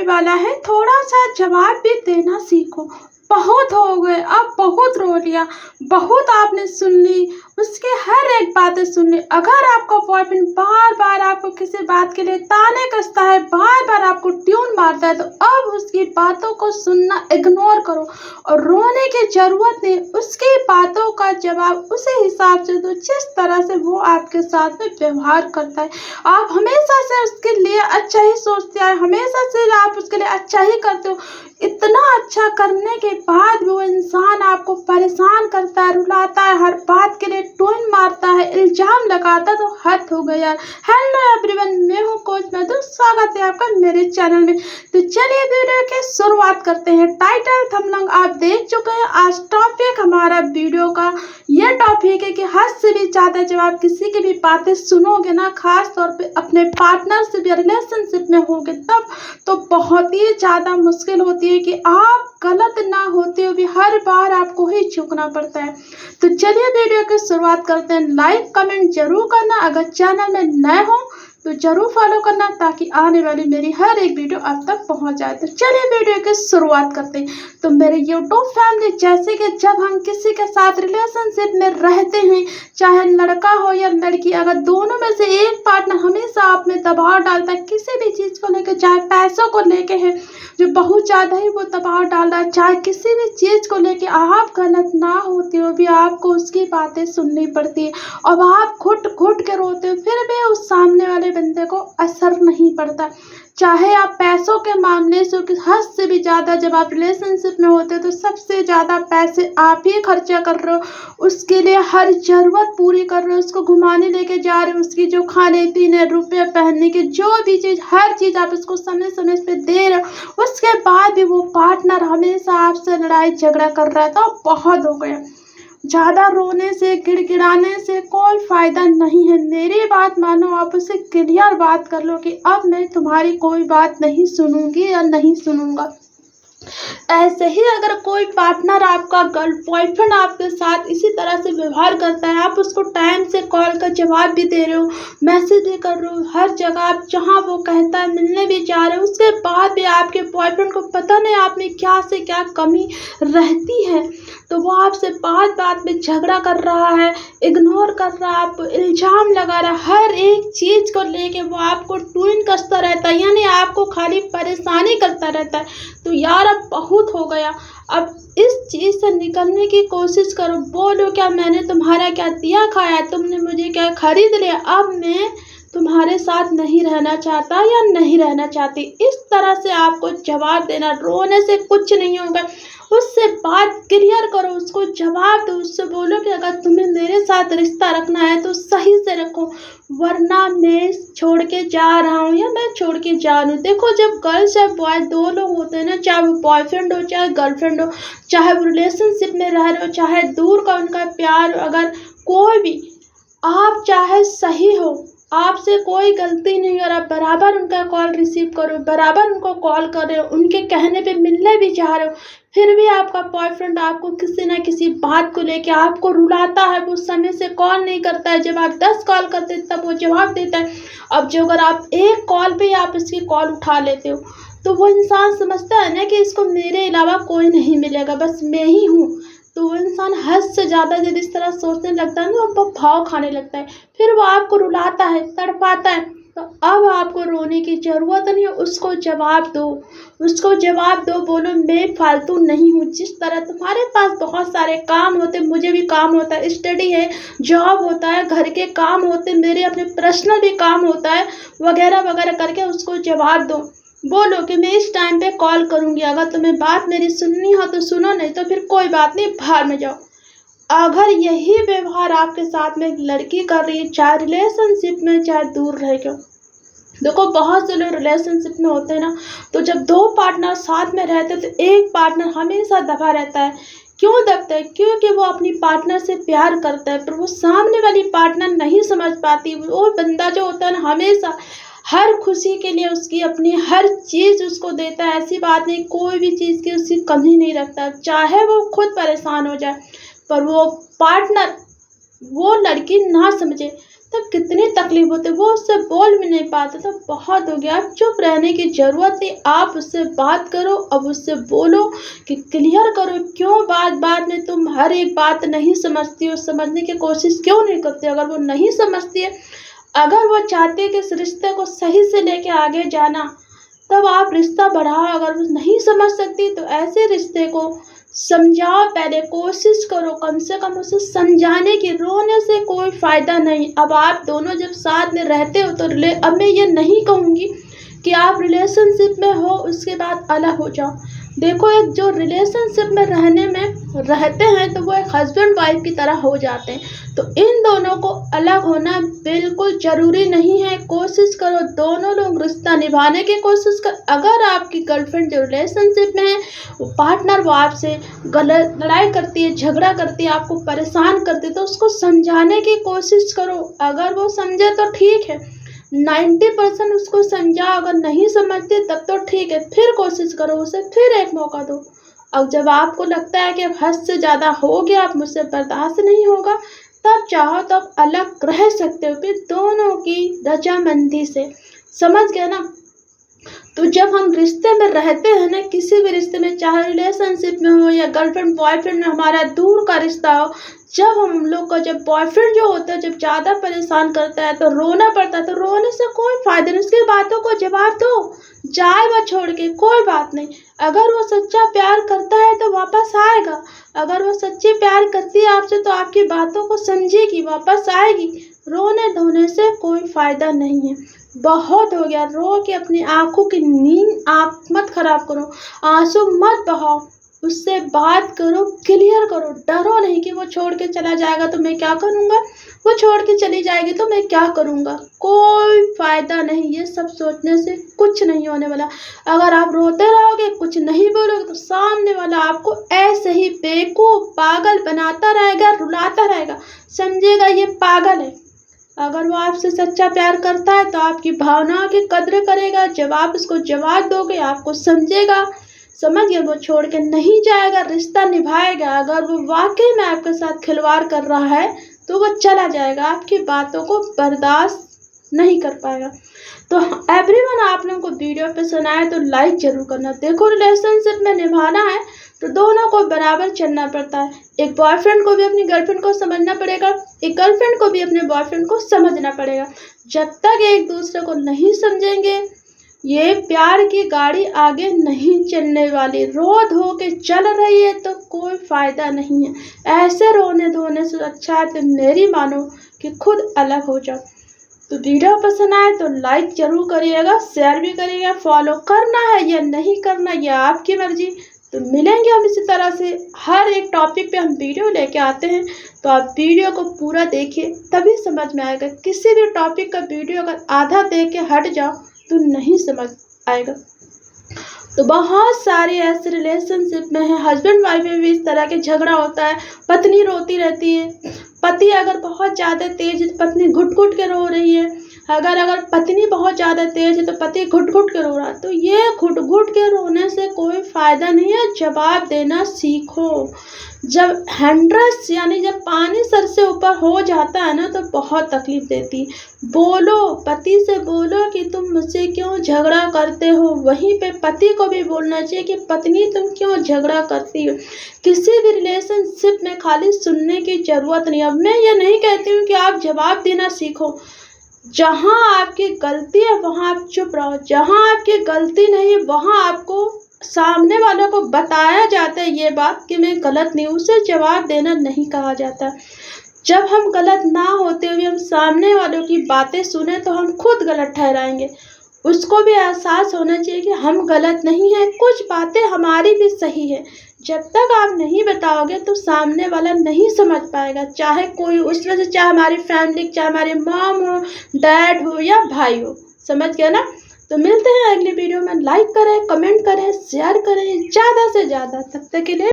वाला है, थोड़ा सा जवाब भी देना सीखो। बहुत हो गए, अब बहुत रो लिया, बहुत आपने सुन ली, उसकी हर एक बातें सुन ली। अगर आपका बॉयफ्रेंड बार बार आपको किसी बात के लिए ताने कसता है, बार बार आपको ट्यून मारता है, तो अब उसकी बातों को सुनना इग्नोर करो और रोने की जरूरत नहीं। उसकी बातों का जवाब उसी हिसाब से दो जिस तरह से वो आपके साथ में व्यवहार करता है। आप हमेशा से उसके लिए अच्छा ही सोचते हैं, हमेशा से आप उसके लिए अच्छा ही करते हो। इतना अच्छा करने के बाद वो इंसान आपको परेशान करता है, रुलाता है, हर बात के लिए टोन मारता है, इल्जाम लगाता है, तो हद हो गया यार। हेलो एवरीवन, मैं हूँ कोच मधु, स्वागत है आपका मेरे चैनल में। तो चलिए वीडियो की शुरुआत करते हैं। टाइटल थंबनेल आप देख चुके हैं। आज टॉपिक हमारा वीडियो का ये टॉपिक है कि हद से भी ज़्यादा जब आप किसी की भी बातें सुनोगे ना, खास तौर पे अपने पार्टनर से भी रिलेशनशिप में होगे, तब तो बहुत ही ज़्यादा मुश्किल होती है कि आप गलत ना होते हुए भी हर बार आपको ही झुकना पड़ता है। तो चलिए वीडियो की शुरुआत करते हैं। लाइक कमेंट जरूर करना, अगर चैनल में नए हो तो जरूर फॉलो करना ताकि आने वाली मेरी हर एक वीडियो आप तक पहुंच जाए। तो चलिए वीडियो की शुरुआत करते हैं। तो मेरे यूट्यूब फैमिली, जैसे कि जब हम किसी के साथ रिलेशनशिप में रहते हैं, चाहे लड़का हो या लड़की, अगर दोनों में से एक पार्टनर हमेशा आप में दबाव डालता है किसी भी चीज़ को लेकर, चाहे पैसों को लेके है जो बहुत ज़्यादा ही वो दबाव डाल रहा है, चाहे किसी भी चीज़ को लेके आप गलत ना होते हो भी आपको उसकी बातें सुननी पड़ती है और आप घुट घुट के रोते हो, फिर भी उस सामने वाले बंदे को असर नहीं पड़ता। चाहे आप पैसों के मामले से कि हद से भी ज़्यादा जब आप रिलेशनशिप में होते हो तो सबसे ज़्यादा पैसे आप ही खर्चा कर रहे हो, उसके लिए हर ज़रूरत पूरी कर रहे हो, उसको घुमाने लेके जा रहे हो, उसकी जो खाने पीने, रुपये, पहनने की जो भी चीज़, हर चीज़ आप उसको समय समय पे दे रहे हो। उसके बाद भी वो पार्टनर हमेशा आपसे लड़ाई झगड़ा कर रहा है, तो बहुत हो गया। ज़्यादा रोने से, गिड़गिड़ाने से कोई फ़ायदा नहीं है। मेरी बात मानो, आप उससे क्लियर बात कर लो कि अब मैं तुम्हारी कोई बात नहीं सुनूंगी या नहीं सुनूंगा। ऐसे ही अगर कोई पार्टनर, आपका बॉयफ्रेंड आपके साथ इसी तरह से व्यवहार करता है, आप उसको टाइम से कॉल का जवाब भी दे रहे हो, मैसेज भी कर रहे हो, हर जगह आप जहां वो कहता है मिलने भी जा रहे हो, उसके बाद भी आपके बॉयफ्रेंड को पता नहीं आप में क्या से क्या कमी रहती है, तो वो आपसे बात बात में झगड़ा कर रहा है, इग्नोर कर रहा है, आपको इल्ज़ाम लगा रहा है, हर एक चीज़ को लेके वो आपको ट्विन कसता रहता है, यानी आपको खाली परेशानी करता रहता है। तो यार अब बहुत हो गया, अब इस चीज़ से निकलने की कोशिश करो। बोलो क्या मैंने तुम्हारा क्या दिया खाया, तुमने मुझे क्या खरीद लिया, अब मैं तुम्हारे साथ नहीं रहना चाहता या नहीं रहना चाहती। इस तरह से आपको जवाब देना, रोने से कुछ नहीं होगा। उससे बात क्लियर करो, उसको जवाब दो, उससे बोलो कि अगर तुम्हें मेरे साथ रिश्ता रखना है तो सही से रखो, वरना मैं छोड़ के जा रहा हूँ या मैं छोड़ के जा रही हूँ। देखो, जब गर्ल्स या बॉय दो लोग होते हैं ना, चाहे वो बॉयफ्रेंड हो चाहे गर्लफ्रेंड हो, चाहे वो रिलेशनशिप में रह रहे हो चाहे दूर का उनका प्यार, अगर कोई भी, आप चाहे सही हो, आपसे कोई गलती नहीं और आप बराबर उनका कॉल रिसीव करो, बराबर उनको कॉल कर रहे हो, उनके कहने पे मिलने भी जा रहे हो, फिर भी आपका बॉयफ्रेंड आपको किसी ना किसी बात को लेके आपको रुलाता है, वो समय से कॉल नहीं करता है, जब आप 10 कॉल करते हैं तब वो जवाब देता है। अब जो अगर आप एक कॉल पे आप इसकी कॉल उठा लेते हो तो वो इंसान समझता है ना कि इसको मेरे अलावा कोई नहीं मिलेगा, बस मैं ही हूँ। तो वो इंसान हद से ज़्यादा जब इस तरह सोचने लगता है ना, वो भाव खाने लगता है, फिर वो आपको रुलाता है, तड़पाता है। तो अब आपको रोने की ज़रूरत नहीं है, उसको जवाब दो, उसको जवाब दो, बोलो मैं फालतू नहीं हूँ। जिस तरह तुम्हारे पास बहुत सारे काम होते, मुझे भी काम होता है, स्टडी है, जॉब होता है, घर के काम होते, मेरे अपने पर्सनल भी काम होता है, वगैरह वगैरह करके उसको जवाब दो। बोलो कि मैं इस टाइम पे कॉल करूँगी, अगर तुम्हें बात मेरी सुननी हो तो सुनो, नहीं तो फिर कोई बात नहीं, बाहर में जाओ। अगर यही व्यवहार आपके साथ में एक लड़की कर रही है, चाहे रिलेशनशिप में चाहे दूर रह के, देखो बहुत से लोग रिलेशनशिप में होते हैं ना, तो जब दो पार्टनर साथ में रहते हैं तो एक पार्टनर हमेशा दबा रहता है। क्यों दबता है? क्योंकि वो अपनी पार्टनर से प्यार करता है, पर वो सामने वाली पार्टनर नहीं समझ पाती। वो बंदा जो होता है ना, हमेशा हर खुशी के लिए उसकी अपनी हर चीज़ उसको देता है, ऐसी बात नहीं, कोई भी चीज़ की उसकी कमी नहीं रखता, चाहे वो खुद परेशान हो जाए, पर वो पार्टनर, वो लड़की ना समझे। तब कितनी तकलीफ होती, वो उससे बोल भी नहीं पाते। तो बहुत हो गया, अब चुप रहने की ज़रूरत नहीं, आप उससे बात करो, अब उससे बोलो कि क्लियर करो, क्यों बात बात में तुम हर एक बात नहीं समझती हो, समझने की कोशिश क्यों नहीं करते। अगर वो नहीं समझती है, अगर वो चाहती है कि इस रिश्ते को सही से लेके आगे जाना, तब आप रिश्ता बढ़ाओ। अगर वो नहीं समझ सकती तो ऐसे रिश्ते को समझाओ, पहले कोशिश करो कम से कम उसे समझाने की। रोने से कोई फ़ायदा नहीं। अब आप दोनों जब साथ में रहते हो तो अब मैं ये नहीं कहूँगी कि आप रिलेशनशिप में हो उसके बाद अलग हो जाओ। देखो, एक जो रिलेशनशिप में रहते हैं तो वो एक हस्बैंड वाइफ की तरह हो जाते हैं। तो इन दोनों को अलग होना बिल्कुल ज़रूरी नहीं है। कोशिश करो, दोनों लोग रिश्ता निभाने की कोशिश कर। अगर आपकी गर्लफ्रेंड जो रिलेशनशिप में है, वो पार्टनर वो आपसे गलत लड़ाई करती है, झगड़ा करती है, आपको परेशान करती है, तो उसको समझाने की कोशिश करो। अगर वो समझे तो ठीक है, 90% उसको समझाओ। अगर नहीं समझते तब तो ठीक है, फिर कोशिश करो, उसे फिर एक मौका दो। अब जब आपको लगता है कि अब हद से ज़्यादा हो गया, अब मुझसे बर्दाश्त नहीं होगा, तब चाहो तब अलग रह सकते हो, फिर दोनों की रजामंदी से। समझ गए ना। तो जब हम रिश्ते में रहते हैं ना, किसी भी रिश्ते में, चाहे रिलेशनशिप में हो या गर्लफ्रेंड बॉयफ्रेंड में हमारा दूर का रिश्ता हो, जब हम लोग का जब बॉयफ्रेंड जो होता है जब ज़्यादा परेशान करता है तो रोना पड़ता है। तो रोने से कोई फ़ायदा नहीं, उसकी बातों को जवाब दो, जाए वो छोड़ के, कोई बात नहीं। अगर वो सच्चा प्यार करता है तो वापस आएगा। अगर वो सच्ची प्यार करती है आपसे तो आपकी बातों को समझेगी, वापस आएगी। रोने धोने से कोई फ़ायदा नहीं है। बहुत हो गया, रो के अपनी आँखों की नींद आँख मत खराब करो, आंसू मत बहाओ, उससे बात करो, क्लियर करो। डरो नहीं कि वो छोड़ के चला जाएगा तो मैं क्या करूँगा, वो छोड़ के चली जाएगी तो मैं क्या करूँगा। कोई फ़ायदा नहीं, ये सब सोचने से कुछ नहीं होने वाला। अगर आप रोते रहोगे, कुछ नहीं बोलोगे, तो सामने वाला आपको ऐसे ही बेवकूफ़ पागल बनाता रहेगा, रुलाता रहेगा, समझेगा ये पागल है। अगर वो आपसे सच्चा प्यार करता है तो आपकी भावनाओं की कद्र करेगा। जब आप उसको जवाब दोगे, आपको समझेगा, समझ गए, वो छोड़ के नहीं जाएगा, रिश्ता निभाएगा। अगर वो वाकई में आपके साथ खिलवाड़ कर रहा है तो वो चला जाएगा, आपकी बातों को बर्दाश्त नहीं कर पाएगा। तो एवरीवन, आप लोगों को वीडियो पसंद आए तो लाइक जरूर करना। देखो, रिलेशनशिप में निभाना है तो दोनों को बराबर चलना पड़ता है। एक बॉयफ्रेंड को भी अपनी गर्लफ्रेंड को समझना पड़ेगा, एक गर्लफ्रेंड को भी अपने बॉयफ्रेंड को समझना पड़ेगा। जब तक एक दूसरे को नहीं समझेंगे, ये प्यार की गाड़ी आगे नहीं चलने वाली। रो धो के चल रही है तो कोई फ़ायदा नहीं है। ऐसे रोने धोने से अच्छा है तो मेरी मानो कि खुद अलग हो जाओ। तो वीडियो पसंद आए तो लाइक ज़रूर करिएगा, शेयर भी करिएगा, फॉलो करना है या नहीं करना ये आपकी मर्ज़ी। तो मिलेंगे हम इसी तरह से, हर एक टॉपिक पे हम वीडियो लेके आते हैं। तो आप वीडियो को पूरा देखिए, तभी समझ में आएगा। किसी भी टॉपिक का वीडियो अगर आधा देख के हट जाओ तो नहीं समझ आएगा। तो बहुत सारे ऐसे रिलेशनशिप में है, हस्बैंड वाइफ में भी इस तरह के झगड़ा होता है। पत्नी रोती रहती है, पति अगर बहुत ज़्यादा तेज है तो पत्नी घुट घुट के रो रही है। अगर पत्नी बहुत ज़्यादा तेज है तो पति घुट घुट के रो रहा है। तो ये घुट घुट के रोने से कोई फ़ायदा नहीं है, जवाब देना सीखो। जब 100 यानी जब पानी सर से ऊपर हो जाता है ना तो बहुत तकलीफ देती है। बोलो, पति से बोलो कि तुम मुझसे क्यों झगड़ा करते हो। वहीं पे पति को भी बोलना चाहिए कि पत्नी तुम क्यों झगड़ा करती हो। किसी भी रिलेशनशिप में खाली सुनने की ज़रूरत नहीं। अब मैं ये नहीं कहती हूँ कि आप जवाब देना सीखो। जहाँ आपकी गलती है वहाँ आप चुप रहो, जहाँ आपकी गलती नहीं वहाँ आपको सामने वालों को बताया जाता है ये बात कि मैं गलत नहीं हूँ। उसे जवाब देना नहीं कहा जाता। जब हम गलत ना होते हुए हम सामने वालों की बातें सुने तो हम खुद गलत ठहराएंगे। उसको भी एहसास होना चाहिए कि हम गलत नहीं हैं, कुछ बातें हमारी भी सही है। जब तक आप नहीं बताओगे तो सामने वाला नहीं समझ पाएगा, चाहे कोई उसमें से, चाहे हमारी फैमिली, चाहे हमारे मॉम हो, डैड हो या भाई हो। समझ गया ना। तो मिलते हैं अगली वीडियो में। लाइक करें, कमेंट करें, शेयर करें ज़्यादा से ज़्यादा। तब तक के लिए